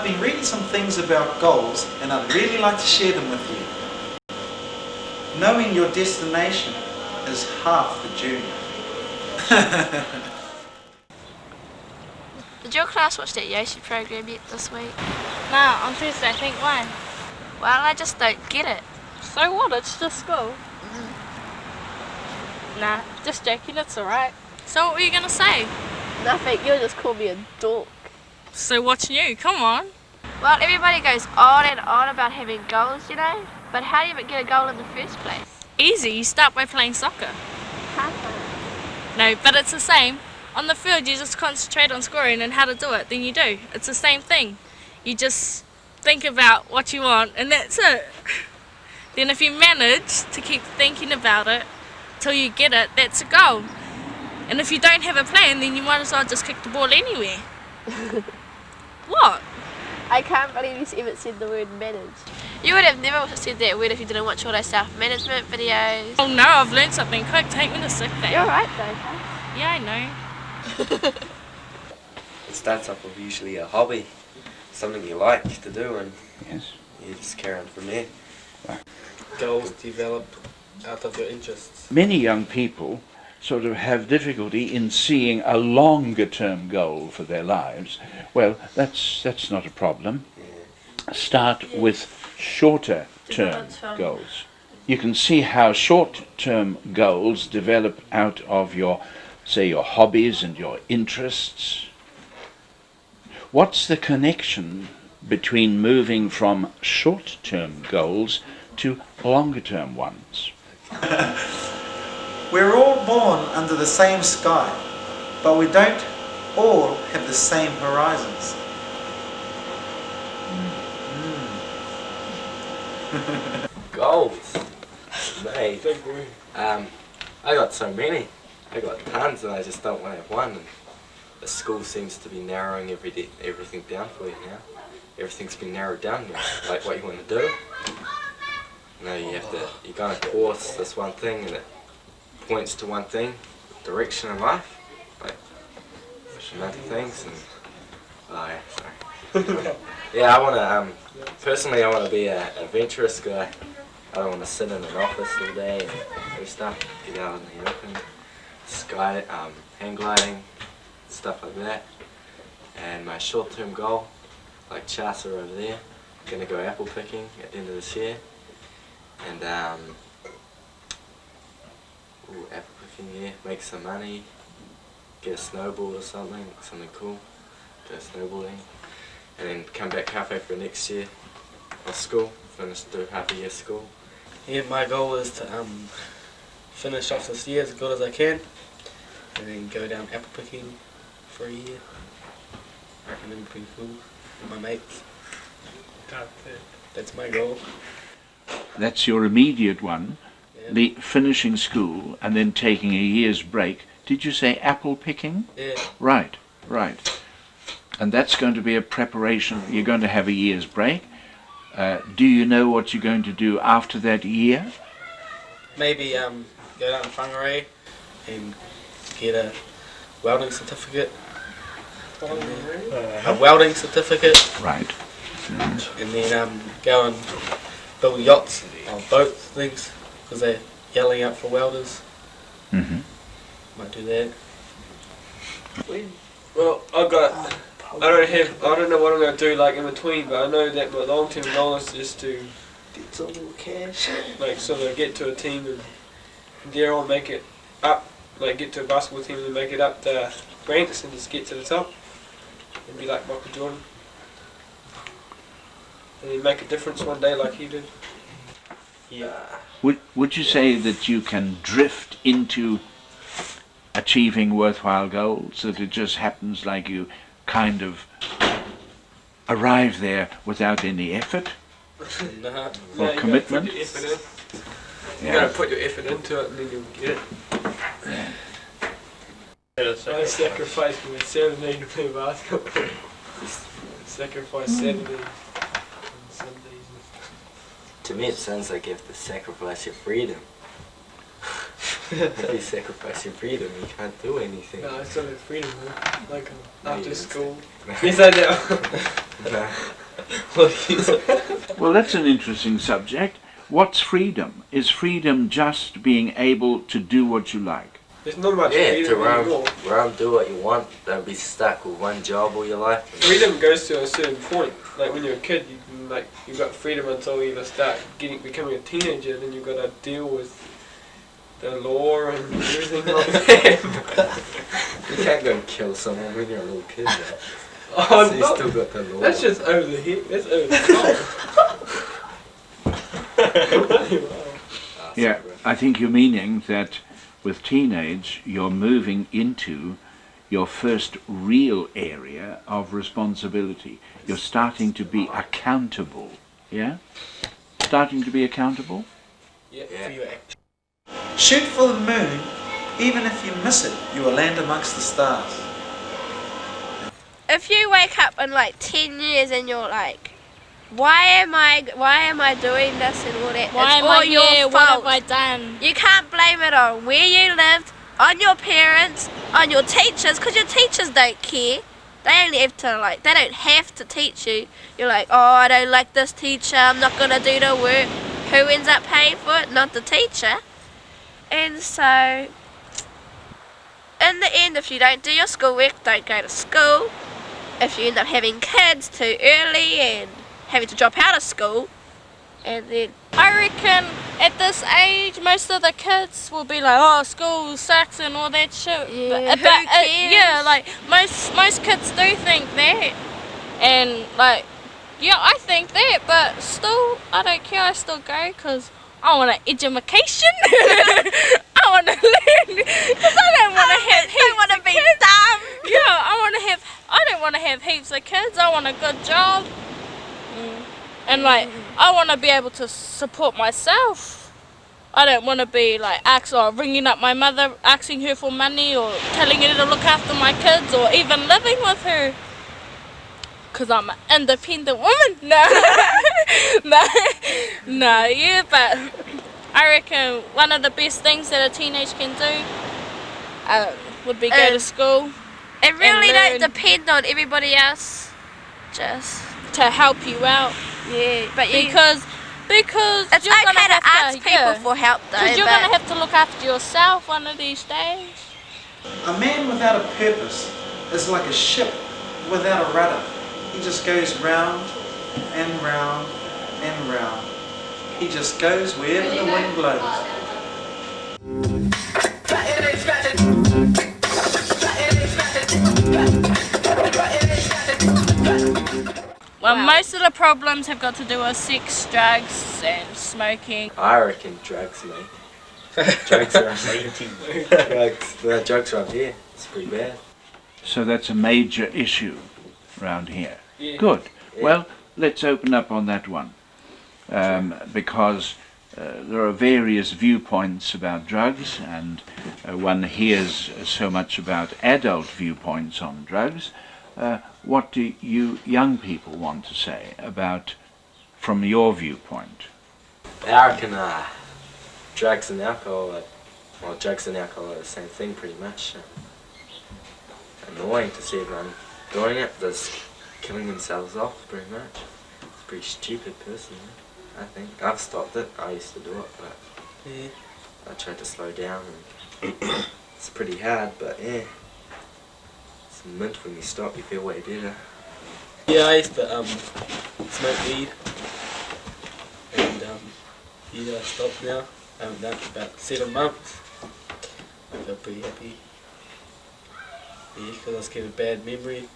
been reading some things about goals and I'd really like to share them with you. Knowing your destination is half the journey. Did your class watch that Yoshi program yet this week? No, on Tuesday, I think. Why? Well, I just don't get it. So what? It's just school. Nah, just joking, it's alright. So what were you going to say? Nothing, you'll just call me a dork. So what's new? Come on. Well, everybody goes on and on about having goals, you know? But how do you even get a goal in the first place? Easy, you start by playing soccer. No, but it's the same. On the field, you just concentrate on scoring and how to do it, then you do. It's the same thing. You just think about what you want, and that's it. Then if you manage to keep thinking about it till you get it, that's a goal. And if you don't have a plan, then you might as well just kick the ball anywhere. What? I can't believe you even said the word manage. You would have never said that word if you didn't watch all those self-management videos. Oh no, I've learned something. Quick, take me to sick bay. You're right though, huh? Yeah, I know. It starts off with usually a hobby, something you like to do, and Yes. you just carry on from there. Goals develop out of your interests. Many young people sort of have difficulty in seeing a longer term goal for their lives. Well, that's not a problem. Start with shorter term goals. You can see how short term goals develop out of your, say, your hobbies and your interests. What's the connection between moving from short term goals to longer term ones? We're all born under the same sky, but we don't all have the same horizons. Goals, mate. I got so many. I got tons, and I just don't want to have one. And the school seems to be narrowing everything down for you now. Everything's been narrowed down now, like what you want to do. You know, you go on a course, this one thing, and it points to one thing, direction in life, like amount of things. And oh yeah, sorry. Yeah, I want to. Personally, I want to be an adventurous guy. I don't want to sit in an office all day and do stuff. Get out in the open, sky, hang gliding, stuff like that. And my short-term goal, like Chasa over there, gonna go apple picking at the end of this year. And apple picking, yeah, make some money, get a snowboard or something cool, go snowboarding, and then come back halfway for next year of school, do half a year school. Yeah, my goal is to finish off this year as good as I can, and then go down apple picking for a year. I reckon it'd be pretty cool with my mates. That's my goal. That's your immediate one, Yeah. the finishing school and then taking a year's break. Did you say apple picking? Yeah. Right. And that's going to be a preparation. You're going to have a year's break. Do you know what you're going to do after that year? Maybe go down to Whangarei and get a welding certificate. A welding certificate. Right. And then go and build yachts or boat things because they're yelling out for welders. Mm-hmm. Might do that. Well, I don't know what I'm going to do like in between, but I know that my long-term goal is just to Get some little cash. like sort of get to a team and there on make it up, like get to a basketball team and make it up the ranks and just get to the top and be like Michael Jordan. And then make a difference one day like he did. Yeah. Would you say that you can drift into achieving worthwhile goals, that it just happens like you kind of arrive there without any effort Nah. or You commitment? gotta put your effort in. You Yeah. gotta put your effort into it and then you'll get it. I sacrificed my Saturday to play basketball. Sacrifice Saturday and Sundays. To me, it sounds like you have to sacrifice your freedom. If you sacrifice your freedom, you can't do anything. No, I still have freedom, man. Like No, you after don't. school. Yes, I do. No. What do you say? Well, that's an interesting subject. What's freedom? Is freedom just being able to do what you like? There's not much Yeah, to freedom anymore. roam, do what you want. Don't be stuck with one job all your life. Freedom goes to a certain point. Like when you're a kid, you can, like, you've got freedom until you either start becoming a teenager, and then you've got to deal with the law and everything like that. You can't go and kill someone when you're a little kid. Though. Oh, So you no. still got the law. That's just over the head. That's over the top. Yeah, I think you're meaning that with teenage, you're moving into your first real area of responsibility. You're starting to be accountable. Yeah? Starting to be accountable? Yeah, Yeah. for your action. Shoot for the moon. Even if you miss it, you will land amongst the stars. If you wake up in like 10 years and you're like, why am I doing this and all that? Why It's am all I your here? fault. What have I done? You can't blame it on where you lived, on your parents, on your teachers, because your teachers don't care. They only have to they don't have to teach you. You're like, oh, I don't like this teacher, I'm not gonna do the work. Who ends up paying for it? Not the teacher. And so, in the end, if you don't do your schoolwork, don't go to school. If you end up having kids too early and having to drop out of school, and then I reckon at this age, most of the kids will be like, oh, school sucks and all that shit. Yeah, who cares? Yeah, like most kids do think that, and like, yeah, I think that, but still, I don't care. I still go because I want an education. I want to learn because I don't want to have heaps want to of be kids. dumb. Yeah, I don't want to have heaps of kids. I want a good job. And like, I want to be able to support myself. I don't want to be like ringing up my mother, asking her for money, or telling her to look after my kids, or even living with her. Cause I'm an independent woman. No, no, yeah, but I reckon one of the best things that a teenage can do would be go to school. It really learn. don't depend on everybody else. Just To help you out, yeah, but because it's you're gonna okay to have ask to, people yeah. for help though. Because you're but going to have to look after yourself one of these days. A man without a purpose is like a ship without a rudder. He just goes round and round and round. He just goes wherever the wind blows. Well, most of the problems have got to do with sex, drugs, and smoking. I reckon drugs, mate. Drugs are drugs around here. It's pretty bad. So that's a major issue around here. Yeah. Good. Yeah. Well, let's open up on that one. Because there are various viewpoints about drugs, and one hears so much about adult viewpoints on drugs. What do you young people want to say about, from your viewpoint? I reckon drugs and alcohol, drugs and alcohol are the same thing pretty much. Annoying to see everyone doing it, just killing themselves off pretty much. It's a pretty stupid personally, I think. I've stopped it, I used to do it, but Yeah. I tried to slow down and it's pretty hard, but yeah. It's mint when you stop, you feel way better. Yeah, I used to smoke weed, and yeah, I stopped now. I haven't done it for about 7 months. I feel pretty happy. Yeah, because I was getting a bad memory.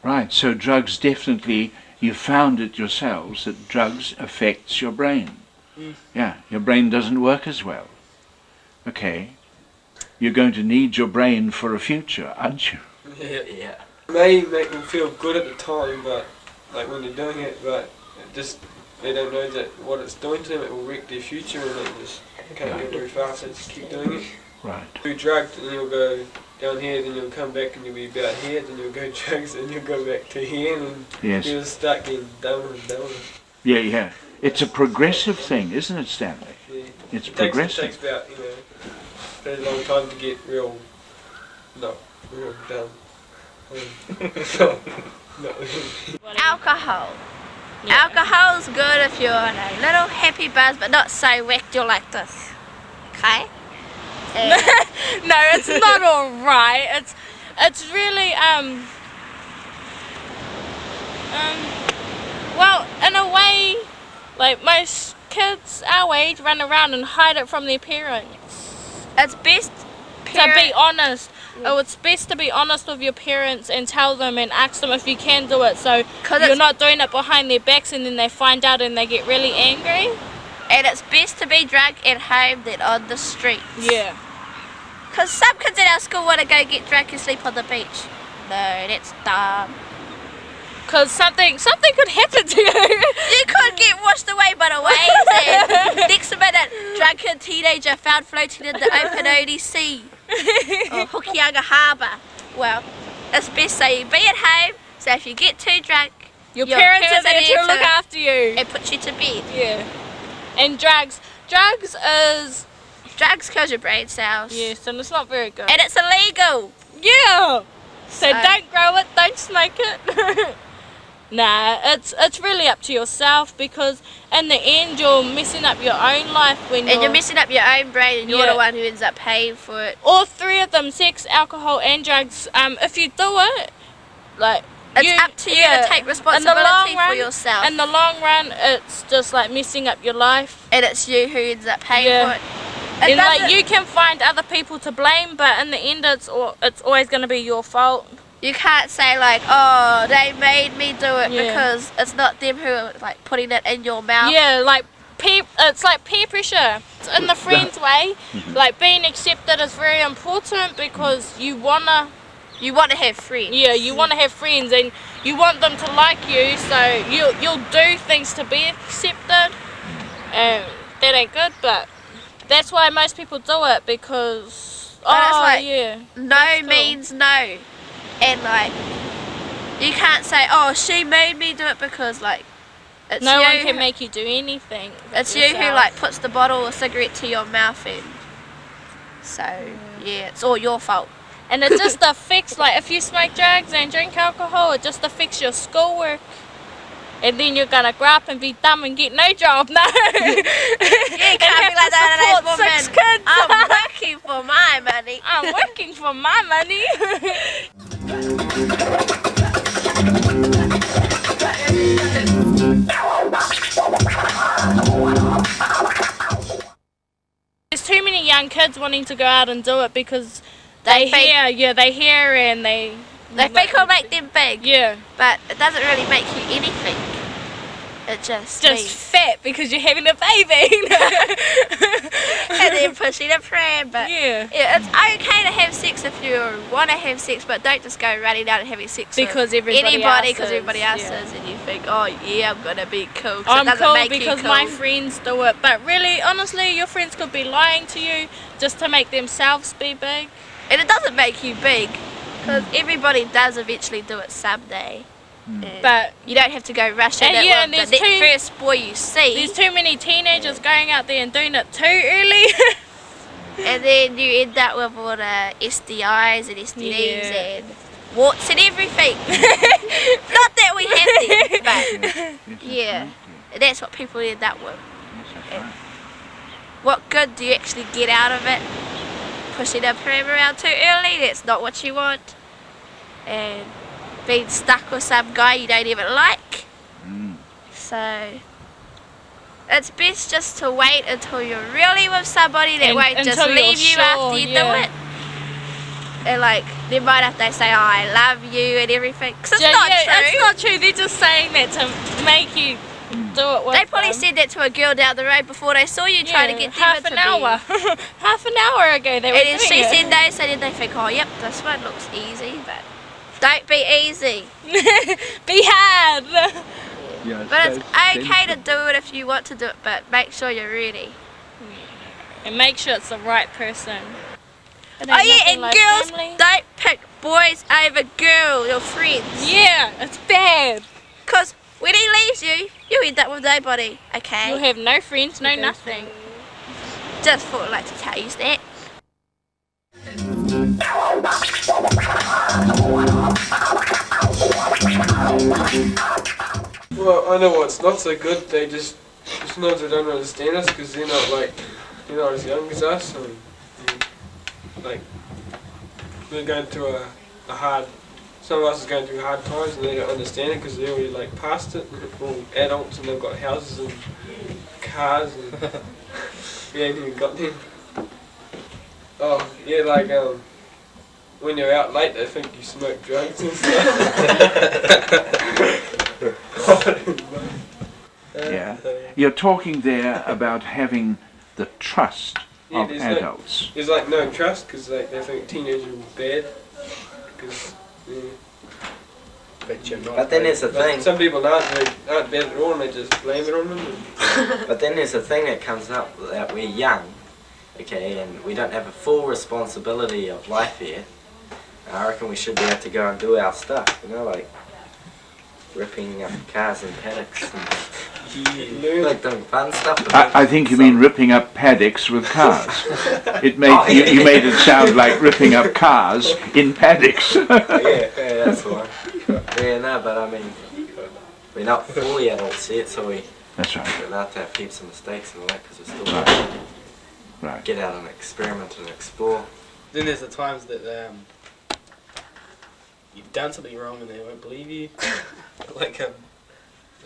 Right, so drugs definitely, you found it yourselves that drugs affects your brain. Yeah, your brain doesn't work as well. Okay, you're going to need your brain for a future, aren't you? Yeah. Yeah. It may make them feel good at the time, but like when they're doing it, but it just they don't know that what it's doing to them, it will wreck their future, and they just can't go very fast. They just keep doing it. Right. Do drugs, and then you'll go down here, then you'll come back and you'll be about here, then you'll go drugs, and you'll go back to here, and Yes. you'll start getting dumber and dumber. Yeah, yeah. It's a progressive thing, isn't it, Stanley? Yeah. It's It progressive. takes about, a very long time to get real, Dumb. No. No. Alcohol. Alcohol's good if you're on a little happy buzz, but not so whacked you're like this. Okay? And No, it's not alright. It's really well, in a way, like most kids our age run around and hide it from their parents. it's best To be honest, it's best to be honest with your parents and tell them and ask them if you can do it, so 'Cause you're it's- not doing it behind their backs and then they find out and they get really angry. and it's best to be drunk at home than on the streets. Yeah. Because some kids in our school want to go get drunk and sleep on the beach. No, that's dumb. Because something could happen to you. You could get washed away by the waves and next minute, drunken teenager found floating in the open only sea. Or Hokianga Harbour. Well, it's best so you be at home, so if you get too drunk, Your parents are there to look after you. and put you to bed. Yeah. And drugs. Drugs is... Drugs kills your brain cells. Yes, and it's not very good. And it's illegal. Yeah! So So- don't grow it, don't smoke it. Nah, it's really up to yourself, because in the end you're messing up your own life when And you're messing up your own brain and you're Yeah. the one who ends up paying for it. all three of them, sex, alcohol and drugs, if you do it, like... It's up to you to take responsibility for yourself. In the long run, it's just like messing up your life. And it's you who ends up paying Yeah. for it. And like doesn't- you can find other people to blame, but in the end it's always going to be your fault. You can't say like, oh, they made me do it, Yeah. because it's not them who are like putting it in your mouth. Yeah, like it's like peer pressure. In the friends way, like being accepted is very important, because you want to have friends. Yeah, you want to have friends and you want them to like you, so you'll do things to be accepted. And that ain't good, but that's why most people do it, because But it's like, yeah, no cool. means no. And like, you can't say, oh, she made me do it, because like, it's no you one can who- make you do anything. It's you who like puts the bottle or cigarette to your mouth, and so yeah, it's all your fault. And it just affects, like if you smoke drugs and drink alcohol, it just affects your schoolwork. And then you're gonna grow up and be dumb and get no job. No. You can't be like that, support woman. 6 kids. I'm working for my money. I'm working for my money. There's too many young kids wanting to go out and do it because they hear and they think it'll make them big, yeah, but it doesn't really make you anything. It just means fat because you're having a baby. and then pushing a pram. But Yeah. it's okay to have sex if you want to have sex, but don't just go running out and having sex Because with everybody anybody else because is, everybody else yeah. is, and you think, oh yeah, I'm gonna be cool. 'cause it I'm doesn't cool make you because cool. my friends do it, but really, honestly, your friends could be lying to you just to make themselves be big. And it doesn't make you big, because everybody does eventually do it someday. And But you don't have to go rushing And it yeah, with and the there's first boy you see, there's too many teenagers going out there and doing it too early. and then you end up with all the SDIs and STDs Yeah. and warts and everything. Not that we have them, but yeah, that's what people end up with. What good do you actually get out of it? Pushing a pram around too early, that's not what you want. And being stuck with some guy you don't even like. So it's best just to wait until you're really with somebody that And won't just until leave you're you after sure, you yeah. do it. And like, they might have to say, oh, I love you and everything. 'Cause it's not true. It's not true. They're just saying that to make you do it with They probably them. said that to a girl down the road before they saw you trying to get them half into an hour. bed. Half an hour ago they were And then doing she it. said no, so then they think, oh, yep, this one looks easy, but don't be easy. Be hard. But it's okay to do it if you want to do it, but make sure you're ready. And make sure it's the right person. Oh yeah, and girls, don't pick boys over girls, your friends. Yeah, it's bad. Because when he leaves you, you end up with nobody, okay? You'll have no friends, no nothing. Just thought I'd like to tell you that. Well, I know what's not so good. Sometimes they don't understand us because they're not as young as us. And, like, we're going through a hard. Some of us are going through hard times and they don't understand it because they're already like past it. They're all adults and they've got houses and cars and we ain't even got them. Oh yeah, like when you're out late, they think you smoke drugs and stuff. Yeah. You're talking there about having the trust of there's adults. There's like no trust because like they think teenagers are bad. Because But you're not. But then there's the thing. some people aren't bad at all and they just blame it on them. But then there's the thing that comes up that we're young, okay, and we don't have a full responsibility of life here. And I reckon we should be able to go and do our stuff, you know, like ripping up cars and paddocks and like doing fun stuff. I think you mean ripping up paddocks with cars. It made you made it sound like ripping up cars in paddocks. yeah, that's the one. Yeah, no, but I mean, we're not fully adults yet, so That's right. we're allowed to have heaps of mistakes and all that because we're still Right. get out and experiment and explore. Then there's the times that you've done something wrong and they won't believe you. Like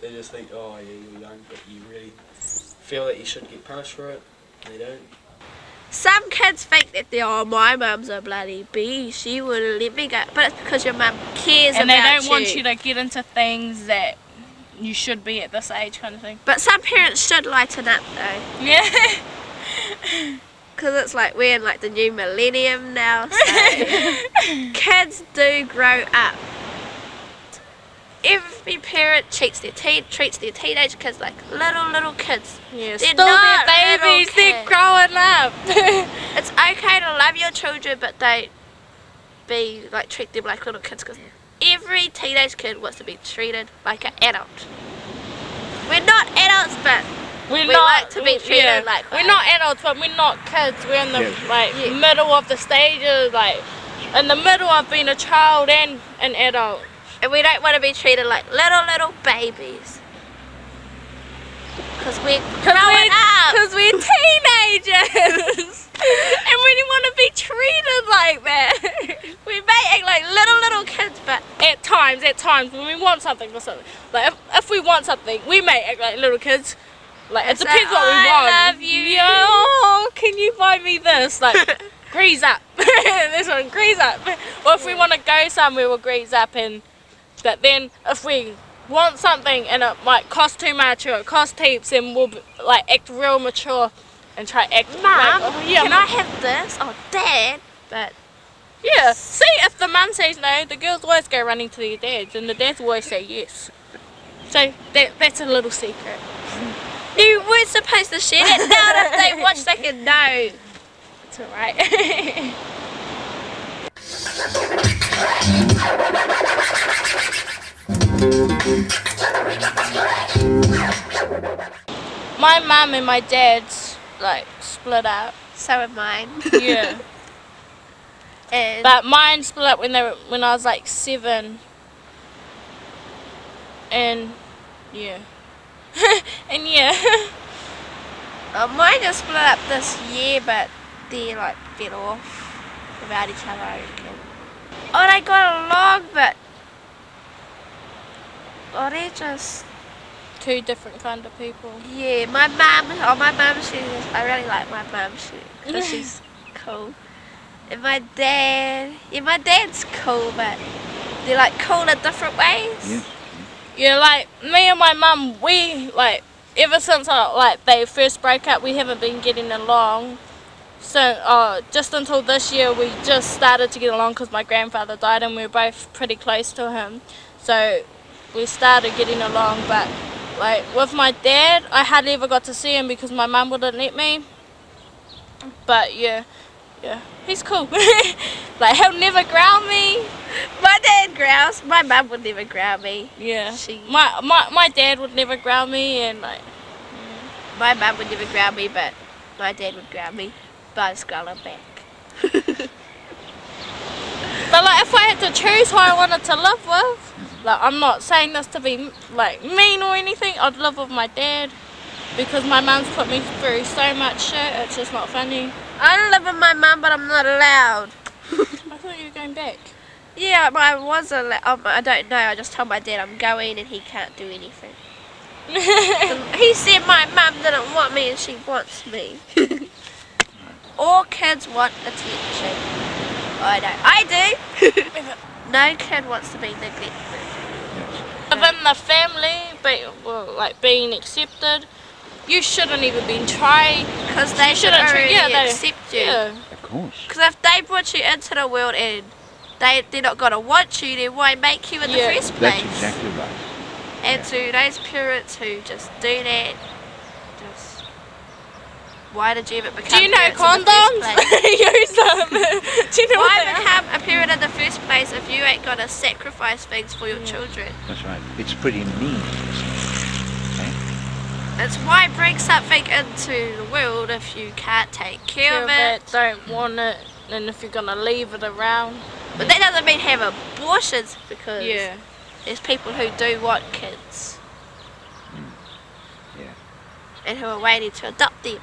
they just think, oh yeah, you're young, but you really feel that you should get punished for it. And they don't. Some kids think that my mum's a bloody bee. She wouldn't let me go, but it's because your mum cares And about they don't want you to get into things that you should be at this age, kind of thing. But some parents should lighten up though, Yeah. because it's like we're in like the new millennium now. So kids do grow up. Every parent treats their teenage kids like little kids. Yeah, They're still not they're little babies, they're kids. growing up. It's okay to love your children, but don't treat them like little kids, because every teenage kid wants to be treated like an adult. We're not adults, but we like to be treated like we're one. not adults, but we're not kids. We're in the middle of the stages, like in the middle of being a child and an adult. And we don't want to be treated like little babies. Because we're growing up. Because we're teenagers. And we didn't want to be treated like that. We may act like little kids, but At times, when we want something or something. Like, if we want something, we may act like little kids. Like, it It's depends like, what we I want. love you. Yo, can you buy me this? Like, grease up. This one, grease up. Or if we want to go somewhere, we'll grease up. But then, if we want something and it might cost too much or it costs heaps, then we'll like act real mature and try to act Mum, like, oh, yeah, can I have this? Oh, Dad. But yeah. See, if the mum says no, the girls always go running to their dads, and the dads always say yes. So that's a little secret. you weren't supposed to share it. Now if they watch, they can know. It's alright. My mum and my dad's like split up. So am mine. Yeah. And But mine split up when I was like 7. And yeah. And yeah. mine just split up this year, but they're like better off without each other, I reckon. Oh, they got along, but they're just, Two different kind of people. yeah. My mum, I really like my mum. She's cool. And my dad's cool, but they're like cool in different ways. Yes. Yeah, like me and my mum, we like ever since they first broke up, we haven't been getting along. So just until this year, we just started to get along because my grandfather died, and we were both pretty close to him. So we started getting along, but like with my dad, I hardly ever got to see him because my mum wouldn't let me. But yeah, he's cool. Like he'll never ground me. My dad growls. My mum would never growl me. Yeah, She- my dad would never ground me, and like My mum would never growl me, but my dad would growl me. But I just growl her back. But like, if I had to choose who I wanted to live with, like, I'm not saying this to be like mean or anything. I'd live with my dad because my mum's put me through so much shit. It's just not funny. I live with my mum, but I'm not allowed. I thought you were going back. Yeah, but I was allowed. I don't know. I just told my dad I'm going, and he can't do anything. He said my mum didn't want me, and she wants me. All kids want attention. I know. I do. No kid wants to be neglected. Within the family, like being accepted, you shouldn't even be trying. Because they should already accept you. Yeah. Of course. Because if they brought you into the world and they're not going to want you, then why make you in the first place? That's exactly right. And to those parents who just do that, just why did you even become Do you know parents in the condoms? first place? Use them. Do you know Why what they are? become a parent in the first place if you ain't gonna sacrifice things for your children? That's right. It's pretty mean. It's why bring something into the world if you can't take care of it. Don't want it, and if you're gonna leave it around. But that doesn't mean have abortions, because Yeah. there's people who do want kids. Yeah. And who are waiting to adopt them.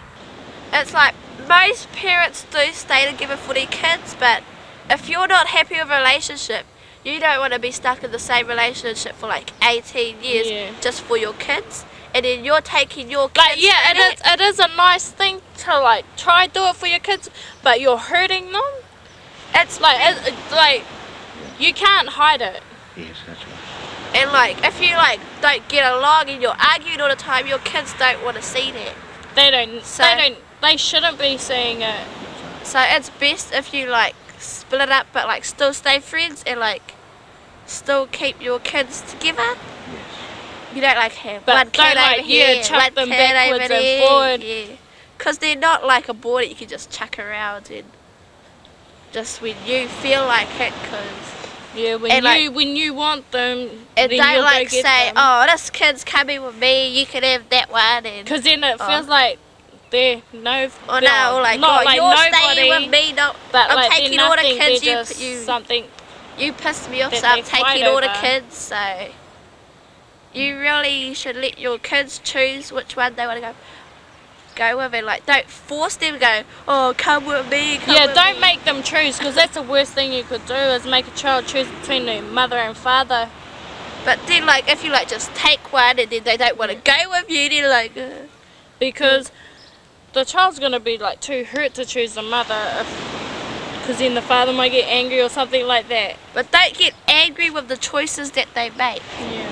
It's like most parents do stay together for their kids, but if you're not happy with a relationship, you don't want to be stuck in the same relationship for like 18 years just for your kids, and then you're taking your kids. Like, yeah, it is a nice thing to like try do it for your kids, but you're hurting them. It's like you can't hide it. Yes, that's right. And like if you like don't get along and you're arguing all the time, your kids don't want to see that. They shouldn't be seeing it. So it's best if you like split up, but like still stay friends and like still keep your kids together. Yes. You don't like have But one don't kid like over here, chuck one them kid backwards over and there. forward. Yeah, because they're not like a ball that you can just chuck around and just when you feel like it. Cause when you want them, and then don't you'll like go get say, them. oh, this kid's coming with me. You can have that one. And Because then it feels like they're or they're no, like not oh, like you're nobody, staying with me. No, but I'm like taking they're all the nothing, kids. they're just something. You pissed me off, that so I'm they fight taking all the over. kids. So you really should let your kids choose which one they want to go with, and like don't force them to go. Oh, come with me. Come with Don't me. make them choose, because that's the worst thing you could do is make a child choose between their mother and father. But then, like, if you like just take one and then they don't want to go with you, then like. Because the child's gonna be like too hurt to choose the mother, because then the father might get angry or something like that. But don't get angry with the choices that they make. Yeah.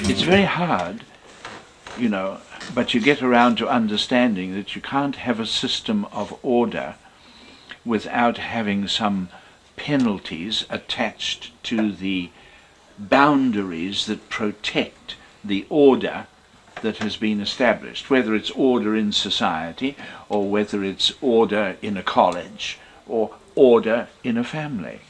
It's very hard, you know, but you get around to understanding that you can't have a system of order without having some penalties attached to the boundaries that protect the order that has been established, whether it's order in society or whether it's order in a college or order in a family.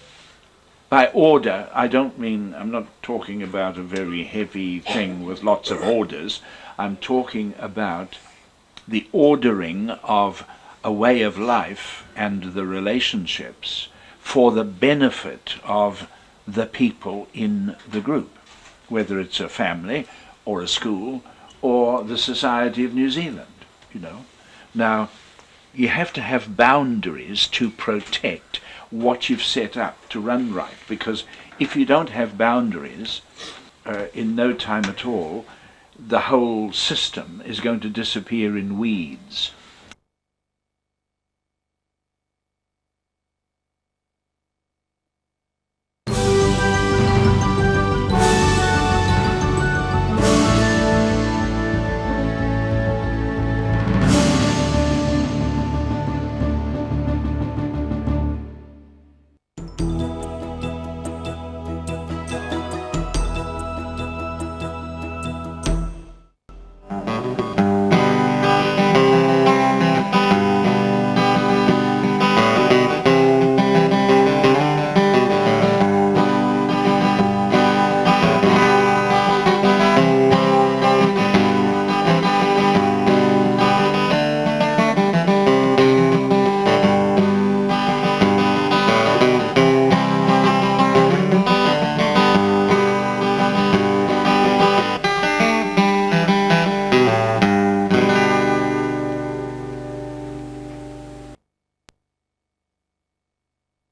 By order, I don't mean, I'm not talking about a very heavy thing with lots of orders. I'm talking about the ordering of a way of life and the relationships for the benefit of the people in the group, whether it's a family or a school or the Society of New Zealand, you know. Now, you have to have boundaries to protect what you've set up to run right, because if you don't have boundaries, in no time at all, the whole system is going to disappear in weeds.